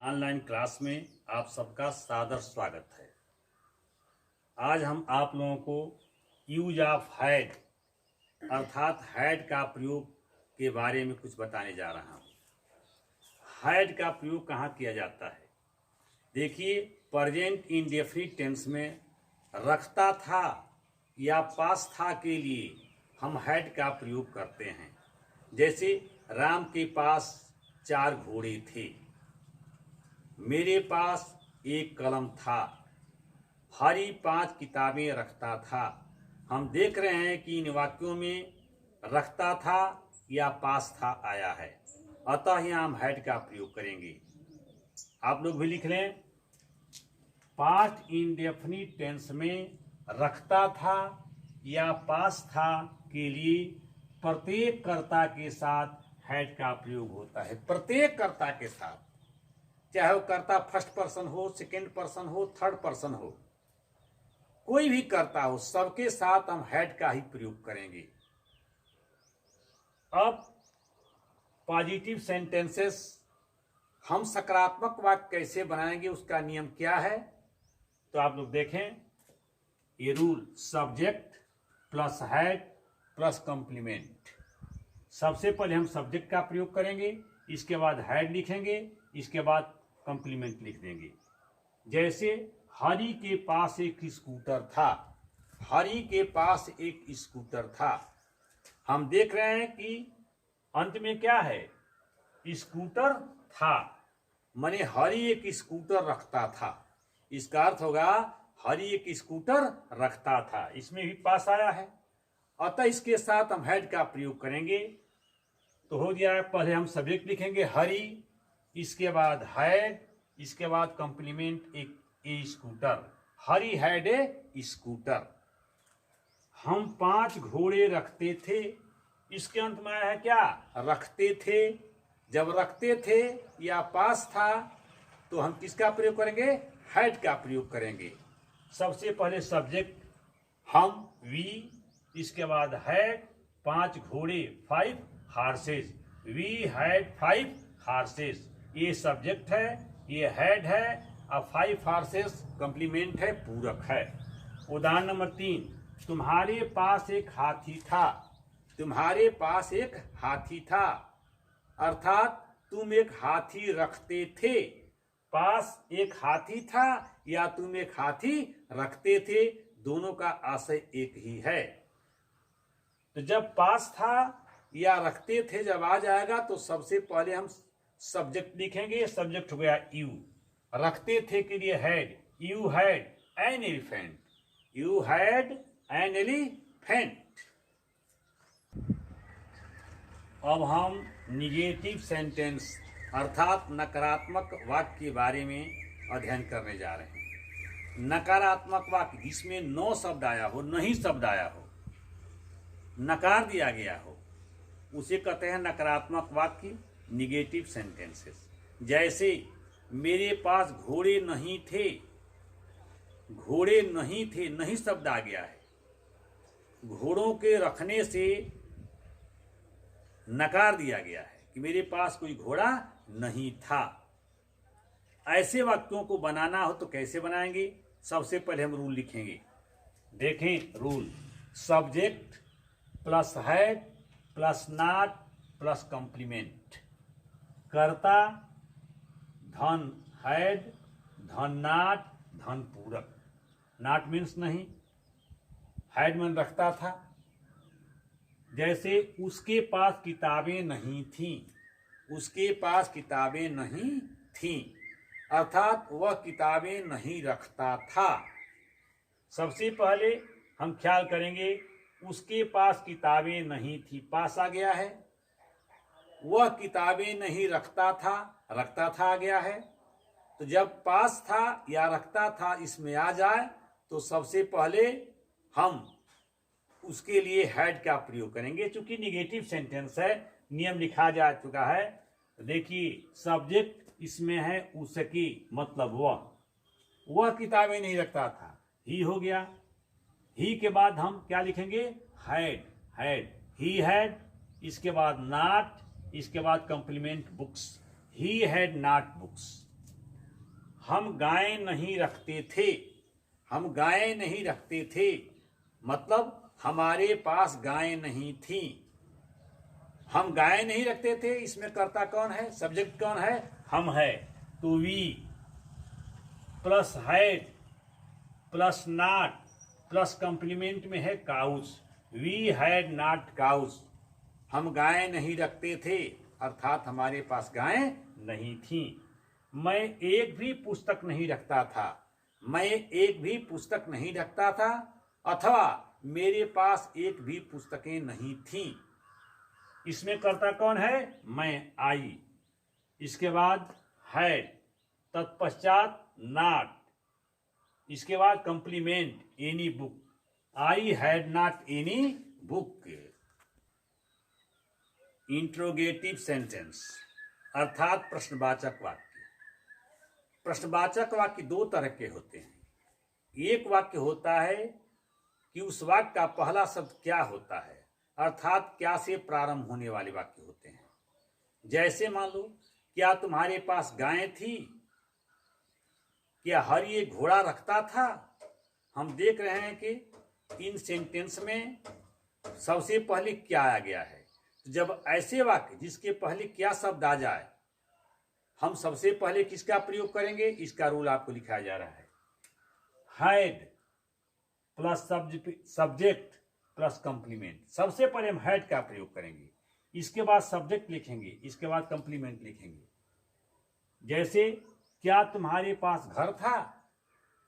Online class में आप सबका सादर स्वागत है। आज हम आप लोगों को यूज ऑफ हैड अर्थात हैड का प्रयोग के बारे में कुछ बताने जा रहा हूँ। हैड का प्रयोग कहाँ किया जाता है? देखिए, प्रेजेंट इंडेफिनिट टेंस में रखता था या पास था के लिए हम हैड का प्रयोग करते हैं। जैसे राम के पास 4 घोड़े थे, मेरे पास एक कलम था, हरी 5 किताबें रखता था। हम देख रहे हैं कि इन वाक्यों में रखता था या पास था आया है, अतः यहाँ हम हैड का प्रयोग करेंगे। आप लोग भी लिख लें। पास्ट इंडेफिनिट टेंस में रखता था या पास था के लिए प्रत्येक कर्ता के साथ हैड का प्रयोग होता है। प्रत्येक कर्ता के साथ, चाहे वो कर्ता फर्स्ट पर्सन हो, सेकेंड पर्सन हो, थर्ड पर्सन हो, कोई भी कर्ता हो, सबके साथ हम हैड का ही प्रयोग करेंगे। अब पॉजिटिव सेंटेंसेस हम सकारात्मक वाक्य कैसे बनाएंगे, उसका नियम क्या है? तो आप लोग देखें, ये rule subject plus had plus complement. सबसे पहले हम सब्जेक्ट का प्रयोग करेंगे, इसके बाद हैड लिखेंगे, इसके बाद कॉम्प्लीमेंट लिख देंगे। जैसे हरी के पास एक स्कूटर था, हरी के पास एक स्कूटर था। हम देख रहे हैं कि अंत में क्या है? स्कूटर था, माने हरी एक स्कूटर रखता था। इसका अर्थ होगा हरी एक स्कूटर रखता था, इसमें भी पास आया है, अतः इसके साथ हम हैड का प्रयोग करेंगे। तो हो गया, पहले हम सब्जेक्ट लिखेंगे हरी, इसके बाद हैड, इसके बाद कॉम्प्लीमेंट एक a scooter. Hari had a scooter. हम 5 घोड़े रखते थे, इसके अंत में आया है क्या? रखते थे। जब रखते थे या पास था तो हम किसका प्रयोग करेंगे? हैड का प्रयोग करेंगे। सबसे पहले सब्जेक्ट हम, वी, इसके बाद हैड 5 घोड़े 5 हार्सेस। We had 5 horses. ये सब्जेक्ट है, ये हैड है, अब 5 हार्सेस कॉम्प्लीमेंट है, पूरक है। उदाहरण नंबर 3, तुम्हारे पास एक हाथी था। तुम्हारे पास एक हाथी था, अर्थात तुम एक हाथी रखते थे। पास एक हाथी था या तुम एक हाथी रखते थे, दोनों का आशय एक ही है। तो जब पास था या रखते थे जब आ जाएगा तो सबसे पहले हम सब्जेक्ट लिखेंगे। सब्जेक्ट हो गया यू, रखते थे के लिए had. You had an elephant. You had an elephant. अब हम निगेटिव सेंटेंस अर्थात नकारात्मक वाक्य के बारे में अध्ययन करने जा रहे हैं। नकारात्मक वाक्य जिसमें नो शब्द आया हो, नहीं शब्द आया हो, नकार दिया गया हो, उसे कहते हैं नकारात्मक वाक्य, निगेटिव सेंटेंसेस। जैसे मेरे पास घोड़े नहीं थे, घोड़े नहीं थे, नहीं शब्द आ गया है। घोड़ों के रखने से नकार दिया गया है कि मेरे पास कोई घोड़ा नहीं था। ऐसे वाक्यों को बनाना हो तो कैसे बनाएंगे? सबसे पहले हम रूल लिखेंगे। देखें rule, subject plus had plus not plus complement. कर्ता धन हैड, धन नॉट, धन पूरक। नॉट मीन्स नहीं, हैड मीन रखता था। जैसे उसके पास किताबें नहीं थीं, उसके पास किताबें नहीं थीं, अर्थात वह किताबें नहीं रखता था। सबसे पहले हम ख्याल करेंगे, उसके पास किताबें नहीं थी, पास आ गया है। वह किताबें नहीं रखता था, रखता था आ गया है। तो जब पास था या रखता था इसमें आ जाए तो सबसे पहले हम उसके लिए हैड का प्रयोग करेंगे। चूंकि निगेटिव सेंटेंस है, नियम लिखा जा चुका है। देखिए, सब्जेक्ट इसमें है उसकी, मतलब वह किताबें नहीं रखता था, ही हो गया। ही के बाद हम क्या लिखेंगे? हैड, हैड, ही हैड, इसके बाद नॉट, इसके बाद complement books. He had not books. हम गाय नहीं रखते थे। हम गाय नहीं रखते थे मतलब हमारे पास गाय नहीं थी। हम गाय नहीं रखते थे, इसमें कर्ता कौन है, सब्जेक्ट कौन है, हम है। तो we plus had plus not plus complement में है cows. We had not cows. हम गाय नहीं रखते थे अर्थात हमारे पास गाय नहीं थी। मैं एक भी पुस्तक नहीं रखता था। मैं एक भी पुस्तक नहीं रखता था अथवा मेरे पास एक भी पुस्तकें नहीं थीं। इसमें कर्ता कौन है, मैं, आई। इसके बाद हैड, तत्पश्चात नॉट, इसके बाद complement any book. I had not any book. Interrogative sentence अर्थात प्रश्नवाचक वाक्य। प्रश्नवाचक वाक्य दो तरह के होते हैं। एक वाक्य होता है कि उस वाक्य का पहला शब्द क्या होता है अर्थात क्या से प्रारंभ होने वाले वाक्य होते हैं। जैसे मान लो, क्या तुम्हारे पास गाय थी, क्या हर ये घोड़ा रखता था। हम देख रहे हैं कि इन सेंटेंस में सबसे पहले क्या आ गया है। जब ऐसे वाक्य जिसके पहले क्या शब्द आ जाए, हम सबसे पहले किसका प्रयोग करेंगे, इसका रूल आपको लिखा जा रहा है। Had plus subject plus complement. सबसे पहले हम हैड का प्रयोग करेंगे, इसके बाद सब्जेक्ट लिखेंगे, इसके बाद कंप्लीमेंट लिखेंगे। जैसे क्या तुम्हारे पास घर था,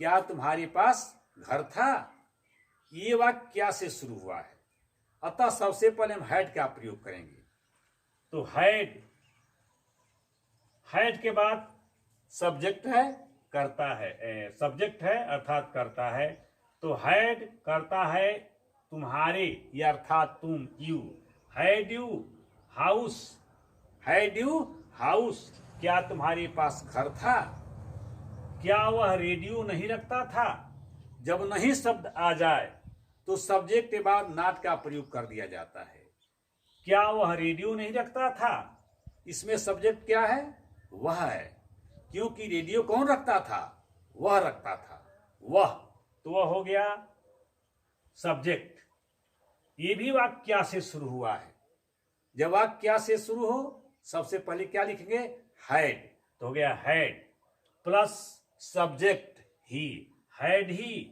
क्या तुम्हारे पास घर था, ये वाक्य क्या से शुरू हुआ है, अतः सबसे पहले हम हैड का प्रयोग करेंगे। तो हैड, हैड के बाद सब्जेक्ट है, करता है, सब्जेक्ट है अर्थात करता है। तो हैड करता है तुम्हारे या अर्थात तुम, you. Had you house, had you house, क्या तुम्हारे पास घर था। क्या वह रेडियो नहीं रखता था। जब नहीं शब्द आ जाए तो सब्जेक्ट के बाद नॉट का प्रयोग कर दिया जाता है। क्या वह रेडियो नहीं रखता था, इसमें सब्जेक्ट क्या है, वह है, क्योंकि रेडियो कौन रखता था, वह रखता था, वह, तो वह हो गया सब्जेक्ट। ये भी वाक्य क्या से शुरू हुआ है। जब वाक्य क्या से शुरू हो सबसे पहले क्या लिखेंगे, हैड, तो हो गया had plus subject he, had he,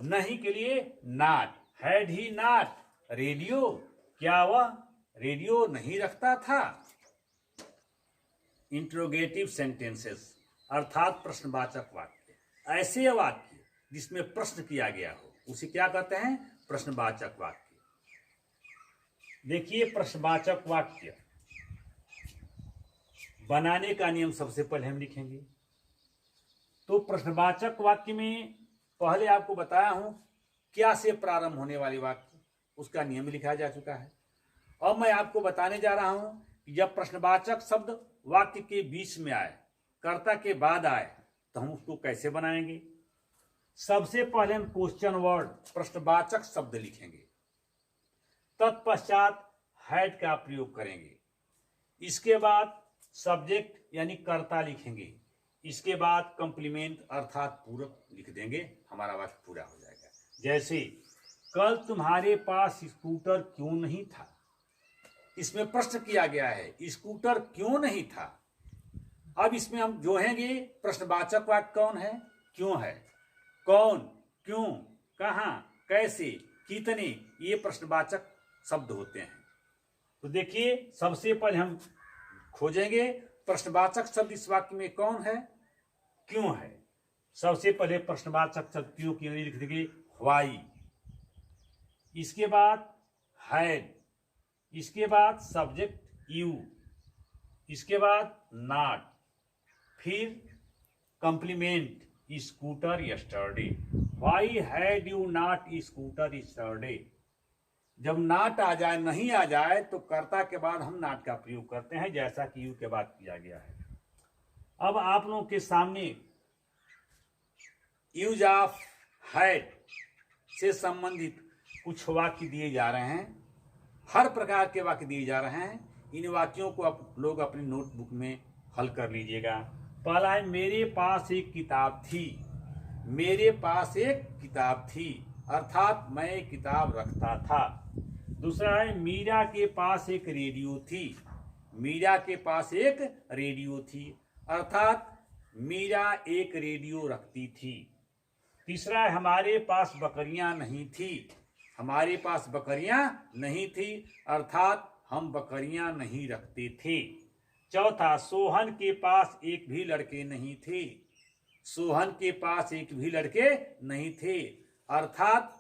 नहीं के लिए not, had he not radio, क्या वह रेडियो नहीं रखता था। इंट्रोगेटिव सेंटेंसेस अर्थात प्रश्नवाचक वाक्य। ऐसे वाक्य जिसमें प्रश्न किया गया हो उसे क्या कहते हैं, प्रश्नवाचक वाक्य। देखिए, प्रश्नवाचक वाक्य बनाने का नियम सबसे पहले हम लिखेंगे। तो प्रश्नवाचक वाक्य में पहले आपको बताया हूं क्या से प्रारंभ होने वाले वाक्य, उसका नियम लिखा जा चुका है। अब मैं आपको बताने जा रहा हूं कि जब प्रश्नवाचक शब्द वाक्य के बीच में आए, कर्ता के बाद आए, तो हम उसको कैसे बनाएंगे। सबसे पहले हम क्वेश्चन वर्ड प्रश्नवाचक शब्द लिखेंगे, तत्पश्चात हैड का प्रयोग करेंगे, इसके बाद सब्जेक्ट यानी कर्ता लिखेंगे, इसके बाद कंप्लीमेंट अर्थात पूरक लिख देंगे, हमारा वाक्य पूरा हो जाएगा। जैसे कल तुम्हारे पास स्कूटर क्यों नहीं था, इसमें प्रश्न किया गया है, स्कूटर क्यों नहीं था। अब इसमें हम जोड़ेंगे प्रश्नवाचक वाक्य कौन है, क्यों है, कौन, क्यों, कहां, कैसे, कितने, ये प्रश्नवाचक शब्द होते हैं। तो देखिए, सबसे पहले हम खोजेंगे प्रश्नवाचक शब्द इस वाक्य में कौन है, क्यों है। सबसे पहले प्रश्नवाचक शब्द क्यों की लिख देंगे व्हाई, इसके बाद हैड, इसके बाद सब्जेक्ट यू, इसके बाद नॉट, फिर complement scooter yesterday. Why had you not scooter yesterday. जब नॉट आ जाए, नहीं आ जाए, तो कर्ता के बाद हम नॉट का प्रयोग करते हैं, जैसा कि यू के बाद किया गया है। अब आप लोगों के सामने यूज ऑफ हैड से संबंधित कुछ वाक्य दिए जा रहे हैं, हर प्रकार के वाक्य दिए जा रहे हैं। इन वाक्यों को आप लोग अपनी नोटबुक में हल कर लीजिएगा पहला है मेरे पास एक किताब थी। मेरे पास एक किताब थी अर्थात मैं एक किताब रखता था। दूसरा है मीरा के पास एक रेडियो थी। मीरा के पास एक रेडियो थी अर्थात मीरा एक रेडियो रखती थी। तीसरा है हमारे पास बकरियां नहीं थी। हमारे पास बकरियां नहीं थी अर्थात हम बकरियां नहीं रखते थे। चौथा सोहन के पास एक भी लड़के नहीं थे। सोहन के पास एक भी लड़के नहीं थे अर्थात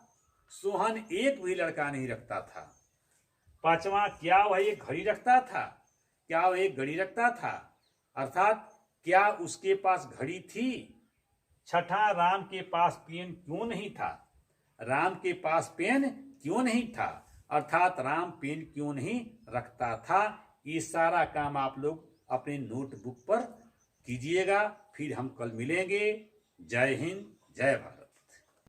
सोहन एक भी लड़का नहीं रखता था। पांचवा क्या वह एक घड़ी रखता था। क्या वह एक घड़ी रखता था अर्थात क्या उसके पास घड़ी थी। छठा राम के पास पेन क्यों नहीं था। राम के पास पेन क्यों नहीं था अर्थात राम पेन क्यों नहीं रखता था। ये सारा काम आप लोग अपने नोटबुक पर कीजिएगा। फिर हम कल मिलेंगे। जय हिंद, जय भारत।